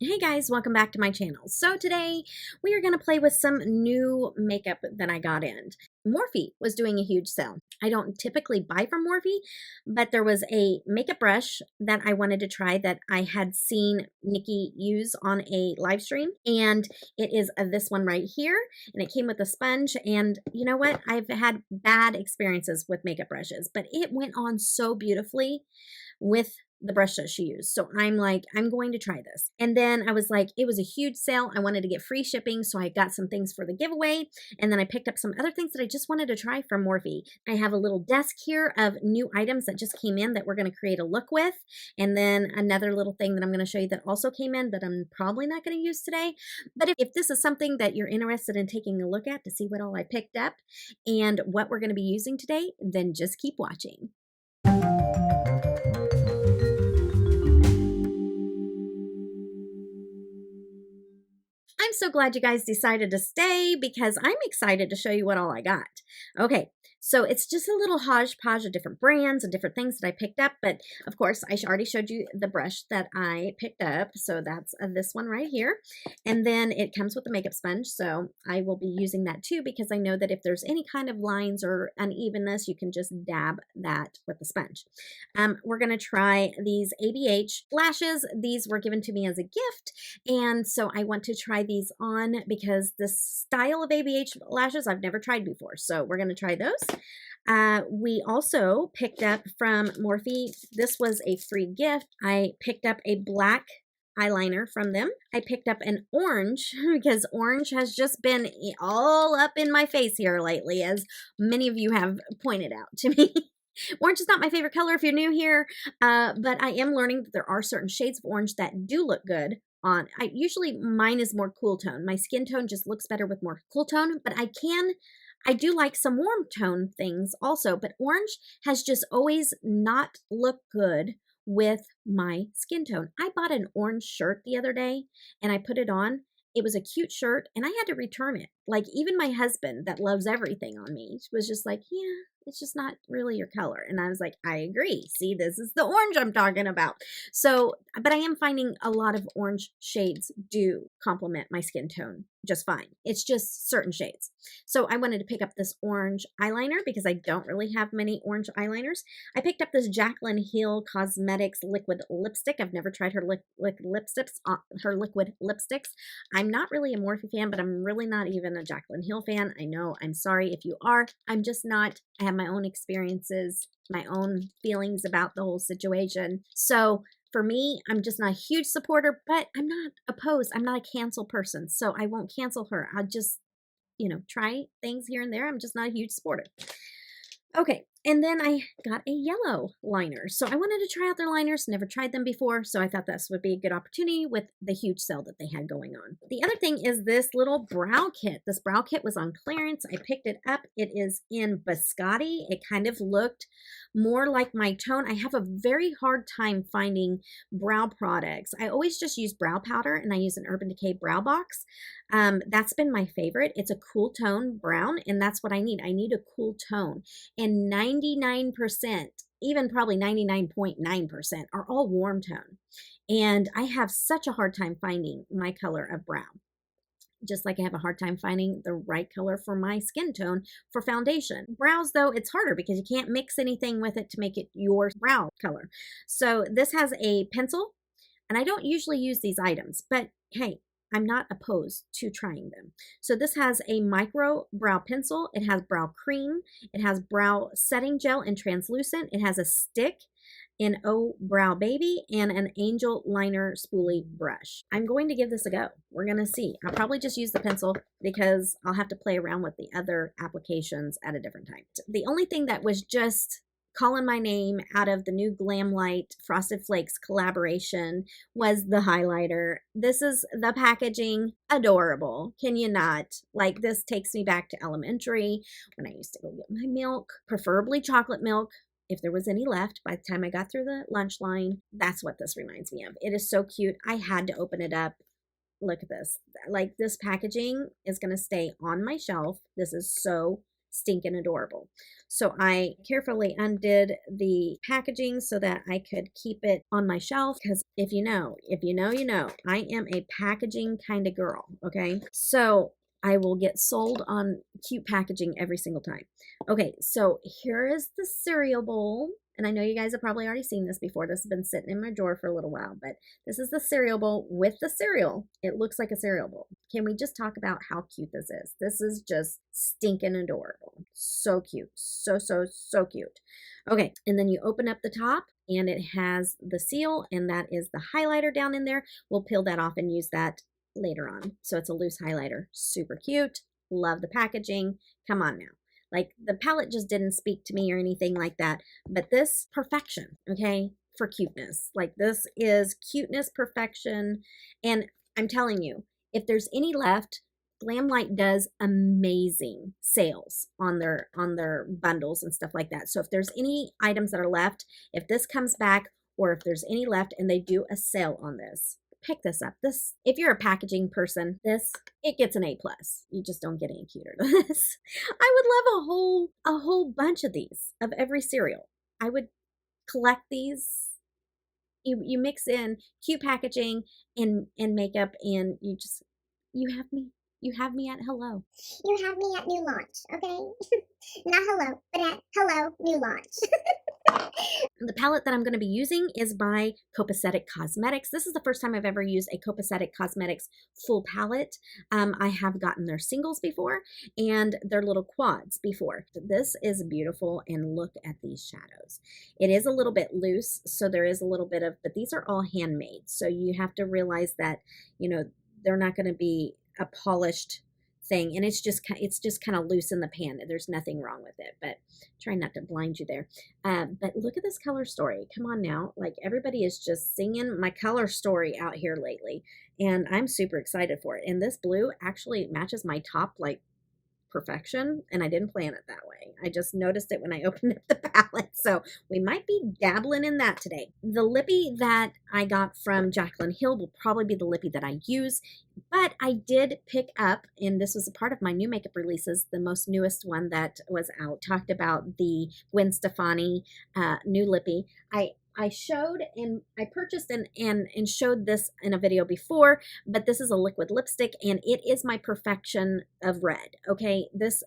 Hey guys, welcome back to my channel. So today we are going to play with some new makeup that I got in. Morphe was doing a huge sale. I don't typically buy from Morphe, but there was a makeup brush that I wanted to try that I had seen Nikki use on a live stream, and it is this one right here, and it came with a sponge. And you know what? I've had bad experiences with makeup brushes, but it went on so beautifully with the brush that she used. So I'm like, I'm going to try this. And then I was like, it was a huge sale. I wanted to get free shipping. So I got some things for the giveaway. And then I picked up some other things that I just wanted to try from Morphe. I have a little desk here of new items that just came in that we're going to create a look with. And then another little thing that I'm going to show you that also came in that I'm probably not going to use today. But if this is something that you're interested in taking a look at to see what all I picked up and what we're going to be using today, then just keep watching. I'm so glad you guys decided to stay because I'm excited to show you what all I got. Okay, so it's just a little hodgepodge of different brands and different things that I picked up. But of course, I already showed you the brush that I picked up. So that's this one right here. And then it comes with the makeup sponge. So I will be using that too because I know that if there's any kind of lines or unevenness, you can just dab that with the sponge. We're going to try these ABH lashes. These were given to me as a gift. And so I want to try these on because this style of ABH lashes I've never tried before. So we're going to try those. We also picked up from Morphe. This was a free gift. I picked up a black eyeliner from them. I picked up an orange because orange has just been all up in my face here lately, as many of you have pointed out to me. Orange is not my favorite color if you're new here, but I am learning that there are certain shades of orange that do look good on. Usually mine is more cool tone. My skin tone just looks better with more cool tone, but I do like some warm tone things also, but orange has just always not looked good with my skin tone. I bought an orange shirt the other day and I put it on. It was a cute shirt and I had to return it. Like even my husband that loves everything on me was just like, yeah, it's just not really your color. And I was like, I agree. See, this is the orange I'm talking about. So, but I am finding a lot of orange shades do complement my skin tone just fine. It's just certain shades. So I wanted to pick up this orange eyeliner because I don't really have many orange eyeliners. I picked up this Jaclyn Hill Cosmetics liquid lipstick. I've never tried her liquid lipsticks. I'm not really a Morphe fan, but I'm really not even a Jaclyn Hill fan. I know, I'm sorry if you are. I'm just not. I have my own experiences, my own feelings about the whole situation. So for me, I'm just not a huge supporter, but I'm not opposed. I'm not a cancel person, so I won't cancel her. I'll just, try things here and there. I'm just not a huge supporter. Okay, and then I got a yellow liner. So I wanted to try out their liners, never tried them before, so I thought this would be a good opportunity with the huge sale that they had going on. The other thing is this little brow kit. This brow kit was on clearance. I picked it up. It is in Biscotti. It kind of looked more like my tone. I have a very hard time finding brow products. I always just use brow powder, and I use an Urban Decay brow box. That's been my favorite. It's a cool tone brown, and that's what I need. I need a cool tone. And 99%, even probably 99.9% are all warm tone. And I have such a hard time finding my color of brown. Just like I have a hard time finding the right color for my skin tone for foundation. Brows, though, it's harder because you can't mix anything with it to make it your brow color. So this has a pencil, and I don't usually use these items, but hey, I'm not opposed to trying them. So this has a micro brow pencil. It has brow cream. It has brow setting gel and translucent. It has a stick in Oh Brow Baby and an angel liner spoolie brush. I'm going to give this a go. We're going to see. I'll probably just use the pencil because I'll have to play around with the other applications at a different time. The only thing that was just calling my name out of the new Glamlight Frosted Flakes collaboration was the highlighter. This is the packaging. Adorable. Can you not? Like, this takes me back to elementary when I used to go get my milk, preferably chocolate milk. If there was any left by the time I got through the lunch line, that's what this reminds me of. It is so cute. I had to open it up. Look at this. Like, this packaging is going to stay on my shelf. This is so stinking adorable. So I carefully undid the packaging so that I could keep it on my shelf, because if you know, you know, I am a packaging kind of girl, okay? So I will get sold on cute packaging every single time. Okay, so here is the cereal bowl. And I know you guys have probably already seen this before. This has been sitting in my drawer for a little while, but this is the cereal bowl with the cereal. It looks like a cereal bowl. Can we just talk about how cute this is? This is just stinking adorable. So cute. So, so, so cute. Okay, and then you open up the top and it has the seal, and that is the highlighter down in there. We'll peel that off and use that later on. So it's a loose highlighter. Super cute. Love the packaging. Come on now. Like, the palette just didn't speak to me or anything like that, but this perfection, okay, for cuteness. Like, this is cuteness perfection. And I'm telling you, if there's any left, Glamlite does amazing sales on their bundles and stuff like that. So if there's any items that are left, if this comes back, or if there's any left and they do a sale on this, pick this up. This, if you're a packaging person, it gets an A+. You just don't get any cuter than this. I would love a whole bunch of these, of every cereal. I would collect these. You mix in cute packaging and makeup, and you have me. You have me at hello. You have me at new launch, okay? Not hello, but at hello, new launch. The palette that I'm going to be using is by Copacetic Cosmetics. This is the first time I've ever used a Copacetic Cosmetics full palette. I have gotten their singles before and their little quads before. This is beautiful, and look at these shadows. It is a little bit loose, so there is a little bit of, but these are all handmade. So you have to realize that, you know, they're not going to be a polished thing, and it's just kind of loose in the pan. There's nothing wrong with it, but try not to blind you there. But look at this color story. Come on now, like, everybody is just singing my color story out here lately, and I'm super excited for it. And this blue actually matches my top like perfection, and I didn't plan it that way. I just noticed it when I opened up the palette, so we might be dabbling in that today. The lippy that I got from Jaclyn Hill will probably be the lippy that I use, but I did pick up, and this was a part of my new makeup releases, the most newest one that was out, talked about the Gwen Stefani new lippy. I showed and I purchased and showed this in a video before, but this is a liquid lipstick, and it is my perfection of red. Okay, this,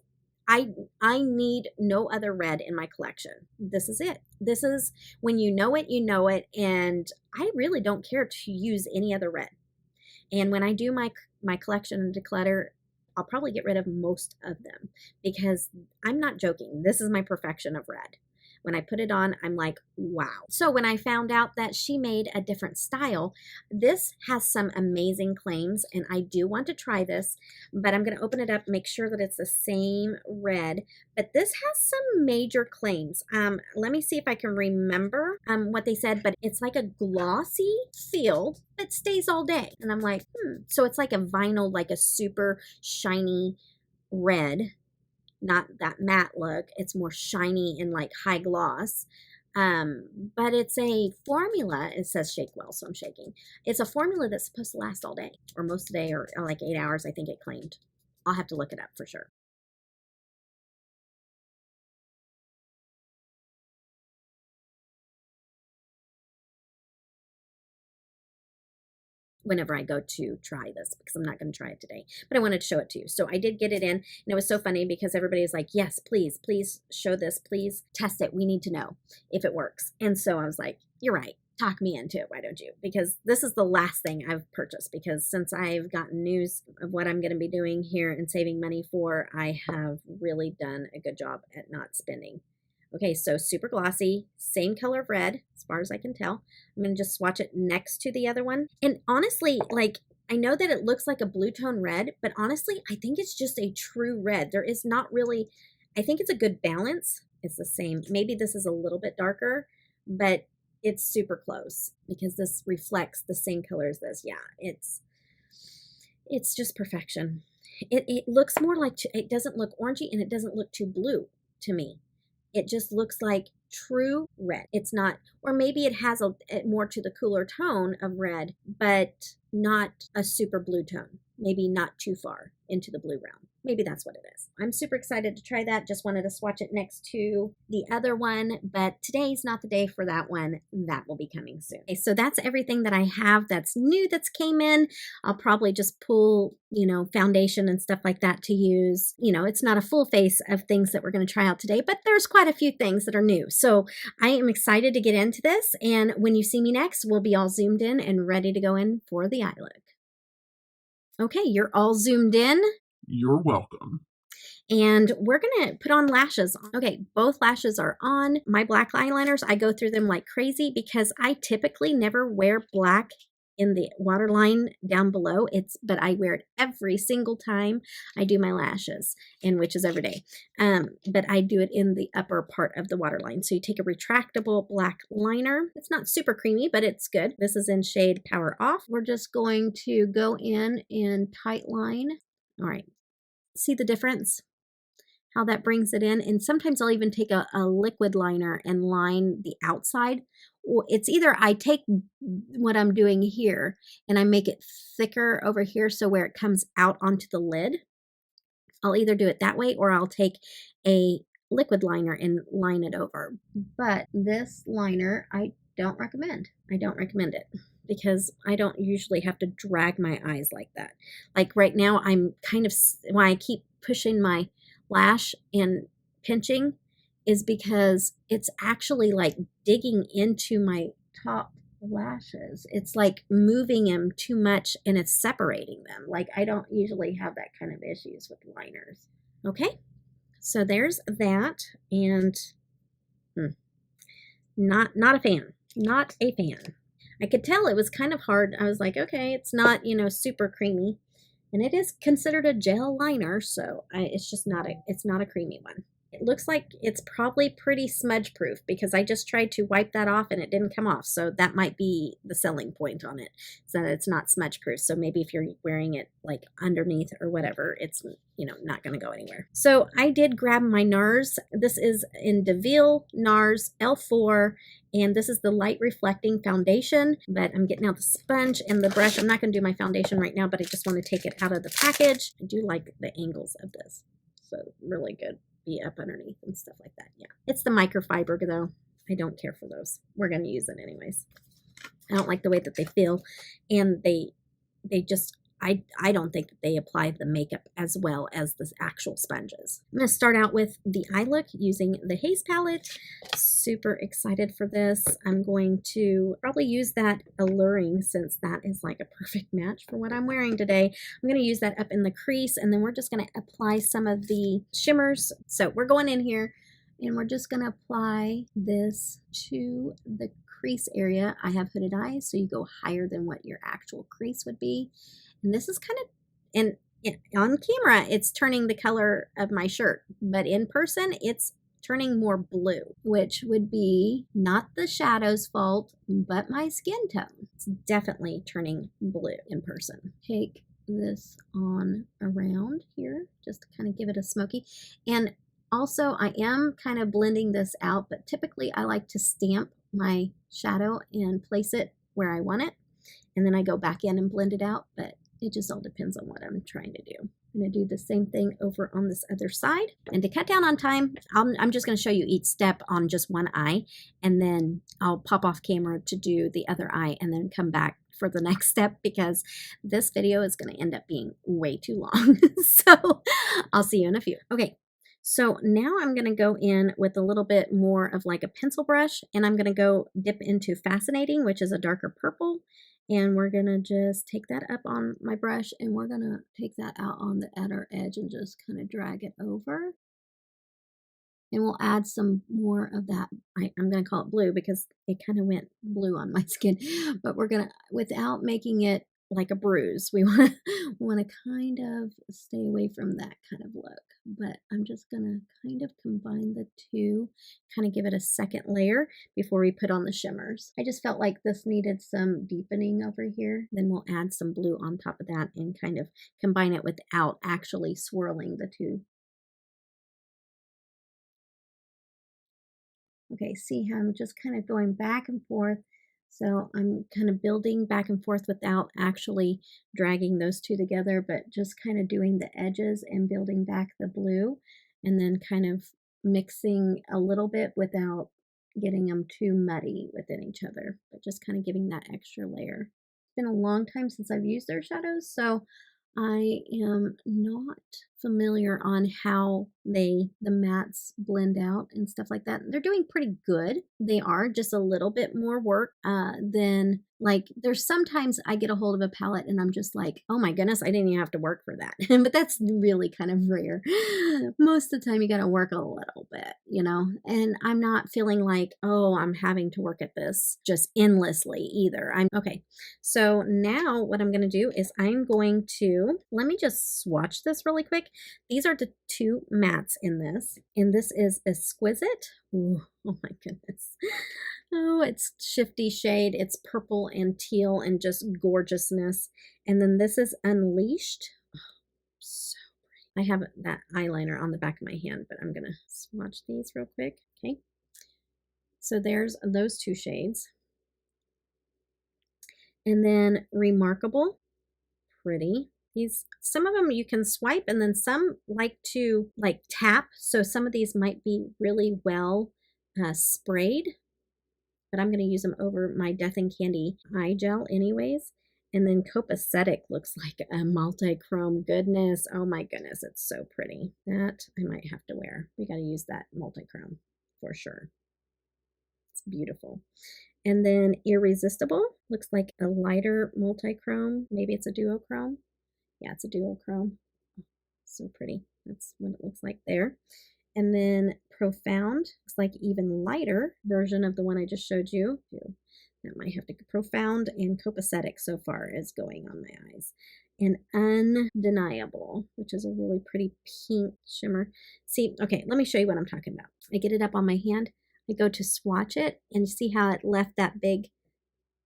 I need no other red in my collection. This is it. This is, when you know it, and I really don't care to use any other red. And when I do my collection and declutter, I'll probably get rid of most of them, because I'm not joking. This is my perfection of red. When I put it on, I'm like, wow. So when I found out that she made a different style, this has some amazing claims, and I do want to try this, but I'm going to open it up, make sure that it's the same red. But this has some major claims. Let me see if I can remember what they said, but it's like a glossy feel that stays all day. And I'm like, So it's like a vinyl, like a super shiny red. Not that matte look. It's more shiny and like high gloss. But it's a formula. It says shake well, so I'm shaking. It's a formula that's supposed to last all day, or most of the day, or like 8 hours, I think it claimed. I'll have to look it up for sure. Whenever I go to try this, because I'm not going to try it today, but I wanted to show it to you. So I did get it in, and it was so funny because everybody is like, yes, please show this, please test it. We need to know if it works. And so I was like, you're right. Talk me into it. Why don't you? Because this is the last thing I've purchased, because since I've gotten news of what I'm going to be doing here and saving money for, I have really done a good job at not spending. Okay, so super glossy, same color of red, as far as I can tell. I'm going to just swatch it next to the other one. And honestly, like, I know that it looks like a blue tone red, but honestly, I think it's just a true red. There is not really, I think it's a good balance. It's the same. Maybe this is a little bit darker, but it's super close, because this reflects the same color as this. Yeah, it's just perfection. It looks more like, it doesn't look orangey, and it doesn't look too blue to me. It just looks like true red. It's not, or maybe it has more to the cooler tone of red, but not a super blue tone. maybe not too far into the blue realm. Maybe that's what it is. I'm super excited to try that. Just wanted to swatch it next to the other one, but today's not the day for that one. That will be coming soon. Okay, so that's everything that I have that's new that's came in. I'll probably just pull, foundation and stuff like that to use. It's not a full face of things that we're going to try out today, but there's quite a few things that are new. So I am excited to get into this. And when you see me next, we'll be all zoomed in and ready to go in for the eye look. Okay, you're all zoomed in. You're welcome. And we're going to put on lashes. Okay, both lashes are on. My black eyeliners, I go through them like crazy because I typically never wear black in the waterline down below. But I wear it every single time I do my lashes, and which is every day. But I do it in the upper part of the waterline. So you take a retractable black liner. It's not super creamy, but it's good. This is in shade Power Off. We're just going to go in and tight line. All right. See the difference? How that brings it in. And sometimes I'll even take a liquid liner and line the outside. Or it's either I take what I'm doing here and I make it thicker over here so where it comes out onto the lid. I'll either do it that way or I'll take a liquid liner and line it over. But this liner, I don't recommend. I don't recommend it because I don't usually have to drag my eyes like that. Like right now, I'm kind of, why I keep pushing my lash and pinching is because it's actually like digging into my top lashes. It's like moving them too much and it's separating them. Like I don't usually have that kind of issues with liners. Okay, so there's that, and not a fan. Not a fan. I could tell it was kind of hard. I was like, okay, it's not, super creamy. And it is considered a gel liner, so it's just not a creamy one. It looks like it's probably pretty smudge proof because I just tried to wipe that off and it didn't come off. So that might be the selling point on it, so that it's not smudge proof. So maybe if you're wearing it like underneath or whatever, it's, not going to go anywhere. So I did grab my NARS. This is in Deauville NARS L4. And this is the light reflecting foundation, but I'm getting out the sponge and the brush. I'm not going to do my foundation right now, but I just want to take it out of the package. I do like the angles of this. So really good. Be up underneath and stuff like that. Yeah. It's the microfiber though. I don't care for those. We're going to use it anyways. I don't like the way that they feel, and they just, I don't think that they apply the makeup as well as the actual sponges. I'm going to start out with the eye look using the Haze palette. Super excited for this. I'm going to probably use that Alluring since that is like a perfect match for what I'm wearing today. I'm going to use that up in the crease, and then we're just going to apply some of the shimmers. So we're going in here and we're just going to apply this to the crease area. I have hooded eyes, so you go higher than what your actual crease would be. And this is kind of, and on camera, it's turning the color of my shirt, but in person, it's turning more blue, which would be not the shadow's fault, but my skin tone. It's definitely turning blue in person. Take this on around here, just to kind of give it a smoky. And also, I am kind of blending this out, but typically I like to stamp my shadow and place it where I want it. And then I go back in and blend it out, but it just all depends on what I'm trying to do. I'm going to do the same thing over on this other side. And to cut down on time, I'm just going to show you each step on just one eye, and then I'll pop off camera to do the other eye and then come back for the next step because this video is going to end up being way too long. So I'll see you in a few. Okay. So now I'm going to go in with a little bit more of like a pencil brush, and I'm going to go dip into Fascinating, which is a darker purple. And we're going to just take that up on my brush, and we're going to take that out on the outer edge and just kind of drag it over. And we'll add some more of that. I'm going to call it blue because it kind of went blue on my skin. But we're going to, without making it like a bruise, we want to kind of stay away from that kind of look. But I'm just going to kind of combine the two, kind of give it a second layer before we put on the shimmers. I just felt like this needed some deepening over here. Then we'll add some blue on top of that and kind of combine it without actually swirling the two. Okay, see how I'm just kind of going back and forth, So I'm kind of building back and forth without actually dragging those two together, but just kind of doing the edges and building back the blue, and then kind of mixing a little bit without getting them too muddy within each other, but just kind of giving that extra layer. It's been a long time since I've used their shadows, so I am not familiar on how the mattes blend out and stuff like that. They're doing pretty good. They are just a little bit more work than, like, there's sometimes I get a hold of a palette and I'm just like, oh my goodness, I didn't even have to work for that. But that's really kind of rare. Most of the time you got to work a little bit, you know, and I'm not feeling like, oh, I'm having to work at this just endlessly either. I'm okay. So now what I'm going to do is I'm going to, let me just swatch this really quick. These are the two mattes in this, and this is Exquisite. Ooh, oh my goodness. Oh, it's shifty shade. It's purple and teal and just gorgeousness. And then this is Unleashed. Oh, so pretty. I have that eyeliner on the back of my hand, but I'm going to swatch these real quick. Okay. So there's those two shades. And then Remarkable. Pretty. These, some of them you can swipe, and then some like to like tap. So some of these might be really well sprayed, but I'm going to use them over my Death and Candy eye gel anyways. And then Copacetic looks like a multi-chrome goodness. Oh my goodness, it's so pretty. That I might have to wear. We got to use that multi-chrome for sure. It's beautiful. And then Irresistible looks like a lighter multi-chrome. Maybe it's a duochrome. Yeah, it's a duochrome. So pretty. That's what it looks like there. And then Profound looks like even lighter version of the one I just showed you. That might have to Profound, and Copacetic so far is going on my eyes. And Undeniable, which is a really pretty pink shimmer. See, okay, let me show you what I'm talking about. I get it up on my hand. I go to swatch it, and see how it left that big,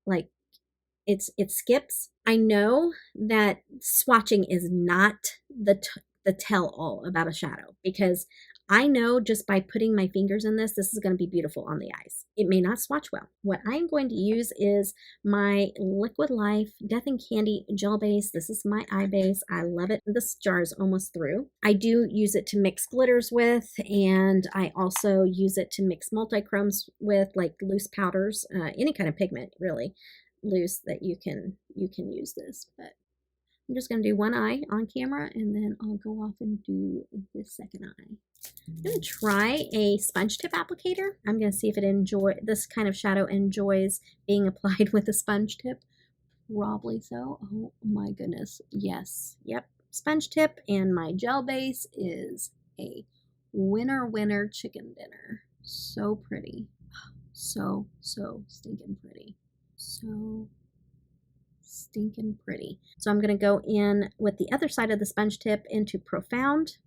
like, it skips. I know that swatching is not the tell all about a shadow, because I know just by putting my fingers in this is going to be beautiful on the eyes. It may not swatch well. What I'm going to use is my Liquid Life Death and Candy gel base. This is my eye base. I love it. This jar is almost through. I do use it to mix glitters with, and I also use it to mix multi-chromes with, like loose powders, any kind of pigment really loose that you can use this. But I'm just going to do one eye on camera, and then I'll go off and do the second eye. I'm going to try a sponge tip applicator. I'm going to see if this kind of shadow enjoys being applied with a sponge tip. Probably so. Oh my goodness. Yes. Yep. Sponge tip, and my gel base is a winner chicken dinner. So pretty. So stinking pretty. So stinking pretty. So I'm going to go in with the other side of the sponge tip into Profound.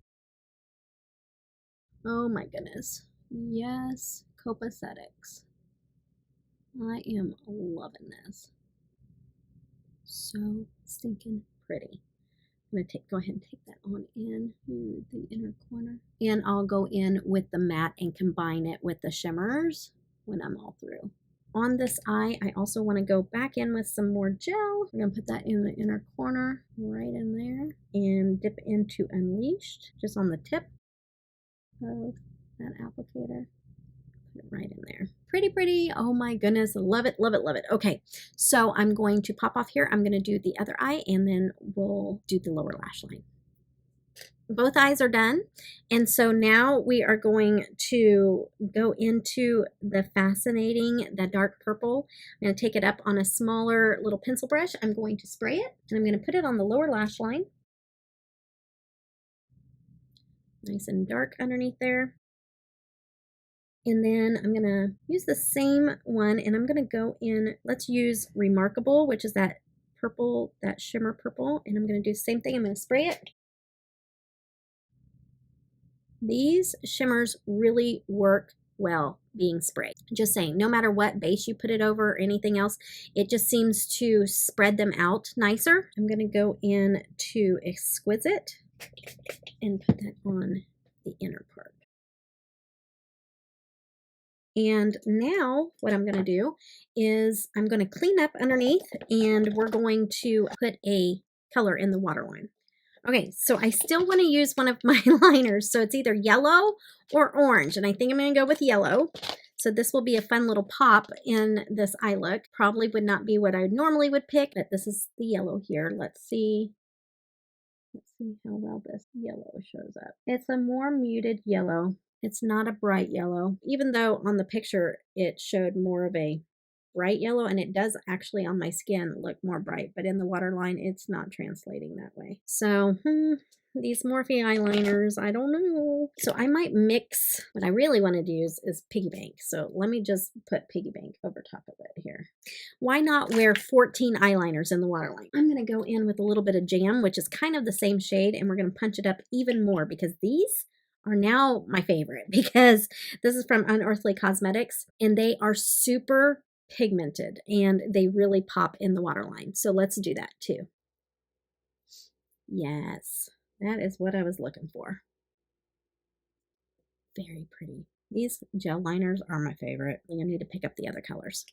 Oh my goodness. Yes, Copacetics. I am loving this. So stinking pretty. I'm going to go ahead and take that on in the inner corner. And I'll go in with the matte and combine it with the shimmers when I'm all through. On this eye, I also want to go back in with some more gel. I'm going to put that in the inner corner, right in there, and dip into Unleashed, just on the tip of that applicator. Put it right in there. Pretty, pretty. Oh my goodness. Love it, love it, love it. Okay, so I'm going to pop off here. I'm going to do the other eye, and then we'll do the lower lash line. Both eyes are done, and so now we are going to go into the dark purple. I'm going to take it up on a smaller little pencil brush. I'm going to spray it, and I'm going to put it on the lower lash line. Nice and dark underneath there. And then I'm going to use the same one, and I'm going to go in, let's use Remarkable, which is that purple, that shimmer purple, and I'm going to do the same thing. I'm going to spray it. These shimmers really work well being sprayed. Just saying, no matter what base you put it over or anything else, it just seems to spread them out nicer. I'm going to go in to Exquisite and put that on the inner part. And now what I'm going to do is I'm going to clean up underneath, and we're going to put a color in the waterline. Okay, so I still want to use one of my liners. So it's either yellow or orange, and I think I'm going to go with yellow. So this will be a fun little pop in this eye look. Probably would not be what I normally would pick, but this is the yellow here. Let's see how well this yellow shows up. It's a more muted yellow. It's not a bright yellow, even though on the picture it showed more of a bright yellow, and it does actually on my skin look more bright, but in the waterline it's not translating that way. So these Morphe eyeliners, I don't know. So I might mix. What I really want to use is Piggy Bank. So let me just put Piggy Bank over top of it here. Why not wear 14 eyeliners in the waterline? I'm going to go in with a little bit of Jam, which is kind of the same shade, and we're going to punch it up even more because these are now my favorite, because this is from Unearthly Cosmetics, and they are super pigmented and they really pop in the waterline. So let's do that too. Yes, that is what I was looking for. Very pretty. These gel liners are my favorite. I need to pick up the other colors.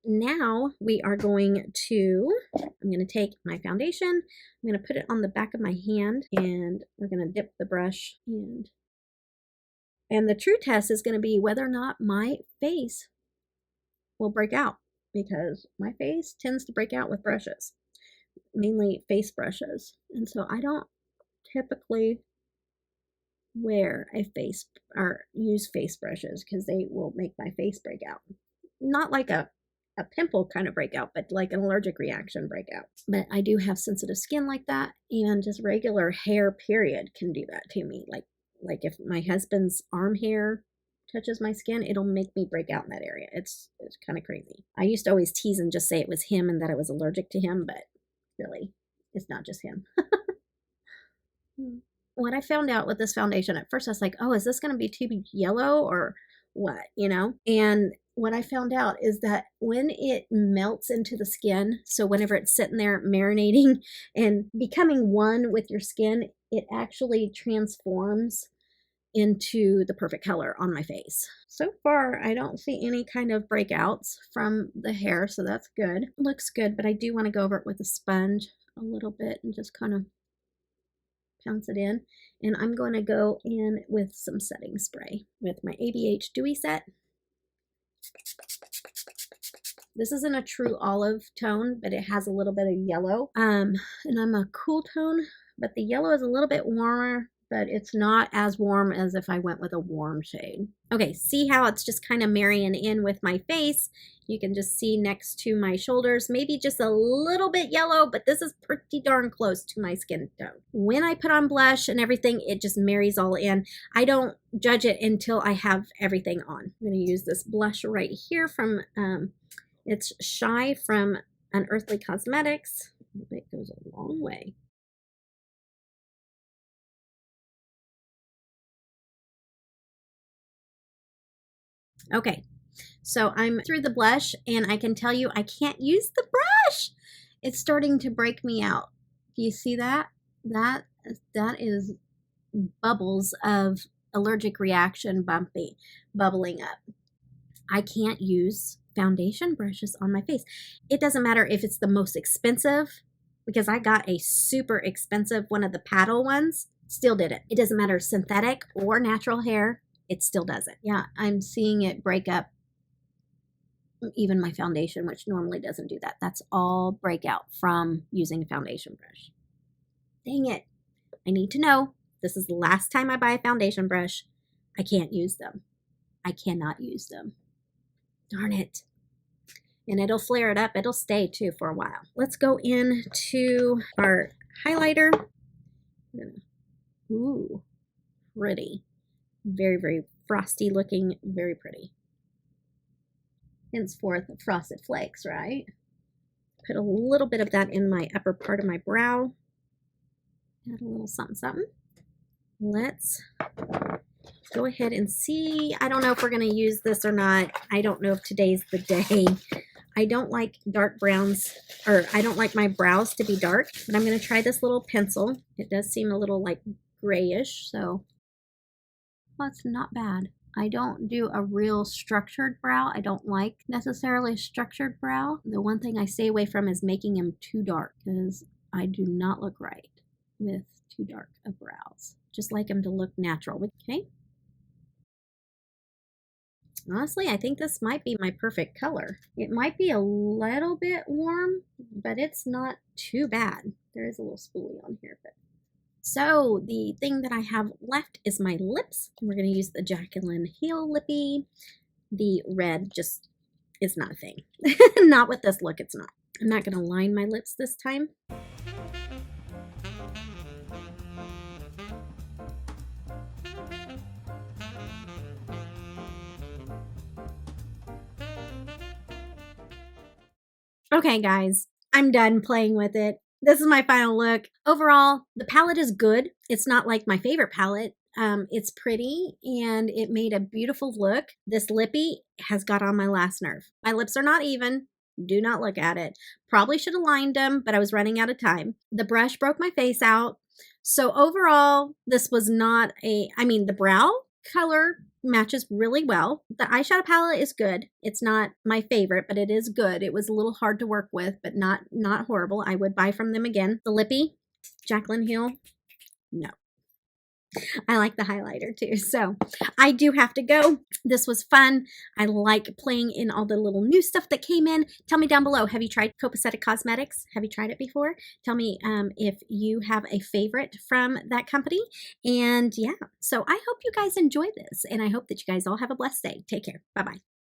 Now we are going to, I'm going to take my foundation, I'm going to put it on the back of my hand, and we're going to dip the brush in. And the true test is going to be whether or not my face will break out, because my face tends to break out with brushes, mainly face brushes. And so I don't typically wear a face or use face brushes because they will make my face break out. Not like a pimple kind of breakout, but like an allergic reaction breakout. But I do have sensitive skin like that, and just regular hair period can do that to me. Like if my husband's arm hair touches my skin, it'll make me break out in that area. It's kind of crazy. I used to always tease and just say it was him and that I was allergic to him, but really, it's not just him. What I found out with this foundation, at first I was like, oh, is this going to be too yellow or what, you know? And what I found out is that when it melts into the skin, so whenever it's sitting there marinating and becoming one with your skin, it actually transforms into the perfect color on my face. So far, I don't see any kind of breakouts from the hair, so that's good. Looks good, but I do want to go over it with a sponge a little bit and just kind of pounce it in. And I'm going to go in with some setting spray with my ABH Dewy Set. This isn't a true olive tone, but it has a little bit of yellow. And I'm a cool tone, but the yellow is a little bit warmer, but it's not as warm as if I went with a warm shade. Okay, see how it's just kind of marrying in with my face? You can just see next to my shoulders, maybe just a little bit yellow, but this is pretty darn close to my skin tone. When I put on blush and everything, it just marries all in. I don't judge it until I have everything on. I'm going to use this blush right here from, it's Shy from Unearthly Cosmetics. It goes a long way. Okay, so I'm through the blush, and I can tell you I can't use the brush. It's starting to break me out. Do you see that? That is bubbles of allergic reaction bubbling up. I can't use foundation brushes on my face. It doesn't matter if it's the most expensive, because I got a super expensive one of the paddle ones, still did it. It doesn't matter synthetic or natural hair, it still does it. Yeah, I'm seeing it break up even my foundation, which normally doesn't do that. That's all breakout from using a foundation brush. Dang it. I need to know. This is the last time I buy a foundation brush. I can't use them. I cannot use them. Darn it. And it'll flare it up. It'll stay too for a while. Let's go into our highlighter. Ooh, pretty. Very, very frosty looking. Very pretty. Henceforth, frosted flakes, right? Put a little bit of that in my upper part of my brow. Add a little something, something. Let's go ahead and see. I don't know if we're going to use this or not. I don't know if today's the day. I don't like dark browns, or I don't like my brows to be dark, but I'm going to try this little pencil. It does seem a little like grayish, so well, it's not bad. I don't do a real structured brow. I don't like necessarily a structured brow. The one thing I stay away from is making them too dark because I do not look right with too dark of brows. Just like them to look natural. Okay. Honestly, I think this might be my perfect color. It might be a little bit warm, but it's not too bad. There is a little spoolie on here, but so the thing that I have left is my lips. We're going to use the Jacqueline Hill Lippy. The red just is not a thing. Not with this look, it's not. I'm not going to line my lips this time. Okay, guys, I'm done playing with it. This is my final look. Overall, the palette is good. It's not like my favorite palette. It's pretty and it made a beautiful look. This lippy has got on my last nerve. My lips are not even. Do not look at it. Probably should have lined them, but I was running out of time. The brush broke my face out. So overall, this was not the brow color matches really well. The eyeshadow palette is good. It's not my favorite, but it is good. It was a little hard to work with, but not horrible. I would buy from them again. The lippy, Jacqueline Hill, no. I like the highlighter too. So I do have to go. This was fun. I like playing in all the little new stuff that came in. Tell me down below, have you tried Copacetic Cosmetics? Have you tried it before? Tell me if you have a favorite from that company. And yeah, so I hope you guys enjoy this and I hope that you guys all have a blessed day. Take care. Bye-bye.